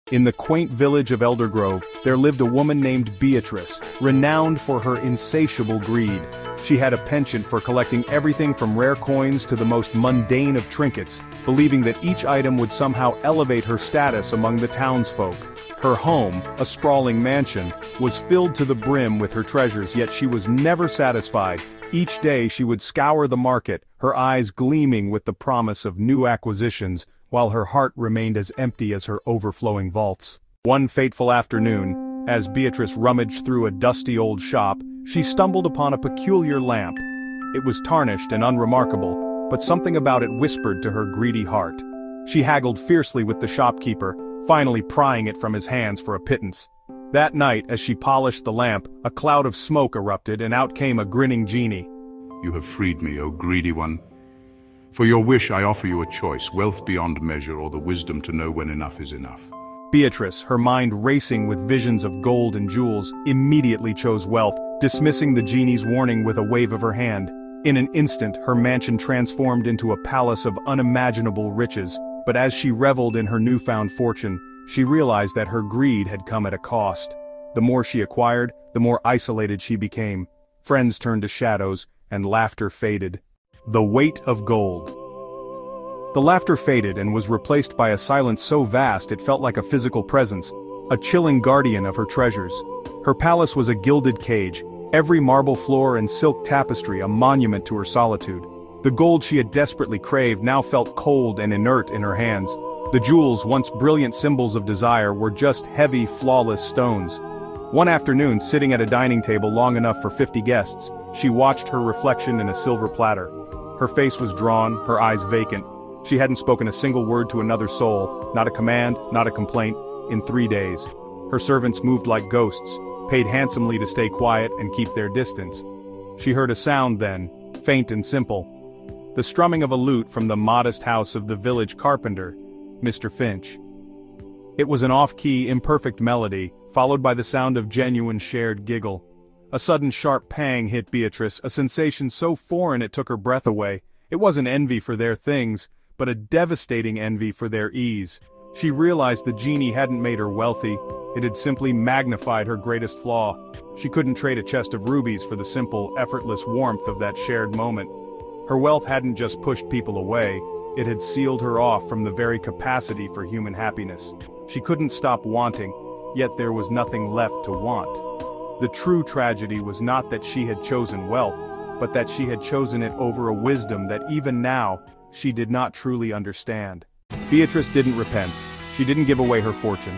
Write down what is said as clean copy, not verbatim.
In the quaint village of Eldergrove, there lived a woman named Beatrice, renowned for her insatiable greed. She had a penchant for collecting everything from rare coins to the most mundane of trinkets, believing that each item would somehow elevate her status among the townsfolk. Her home, a sprawling mansion, was filled to the brim with her treasures, yet she was never satisfied. Each day she would scour the market, her eyes gleaming with the promise of new acquisitions, while her heart remained as empty as her overflowing vaults. One fateful afternoon, as Beatrice rummaged through a dusty old shop, she stumbled upon a peculiar lamp. It was tarnished and unremarkable, but something about it whispered to her greedy heart. She haggled fiercely with the shopkeeper, finally prying it from his hands for a pittance. That night, as she polished the lamp, a cloud of smoke erupted and out came a grinning genie. You have freed me, O greedy one. For your wish I offer you a choice, wealth beyond measure or the wisdom to know when enough is enough. Beatrice, her mind racing with visions of gold and jewels, immediately chose wealth, dismissing the genie's warning with a wave of her hand. In an instant, her mansion transformed into a palace of unimaginable riches, but as she reveled in her newfound fortune, she realized that her greed had come at a cost. The more she acquired, the more isolated she became. Friends turned to shadows, and laughter faded. The weight of gold. The laughter faded and was replaced by a silence so vast it felt like a physical presence, a chilling guardian of her treasures. Her palace was a gilded cage, every marble floor and silk tapestry a monument to her solitude. The gold she had desperately craved now felt cold and inert in her hands. The jewels, once brilliant symbols of desire, were just heavy, flawless stones. One afternoon, sitting at a dining table long enough for 50 guests, she watched her reflection in a silver platter. Her face was drawn, her eyes vacant. She hadn't spoken a single word to another soul, not a command, not a complaint, in 3 days. Her servants moved like ghosts, paid handsomely to stay quiet and keep their distance. She heard a sound then, faint and simple. The strumming of a lute from the modest house of the village carpenter, Mr. Finch. It was an off-key, imperfect melody, followed by the sound of genuine shared giggle. A sudden sharp pang hit Beatrice, a sensation so foreign it took her breath away. It wasn't envy for their things, but a devastating envy for their ease. She realized the genie hadn't made her wealthy, it had simply magnified her greatest flaw. She couldn't trade a chest of rubies for the simple, effortless warmth of that shared moment. Her wealth hadn't just pushed people away, it had sealed her off from the very capacity for human happiness. She couldn't stop wanting, yet there was nothing left to want. The true tragedy was not that she had chosen wealth, but that she had chosen it over a wisdom that even now, she did not truly understand. Beatrice didn't repent. She didn't give away her fortune.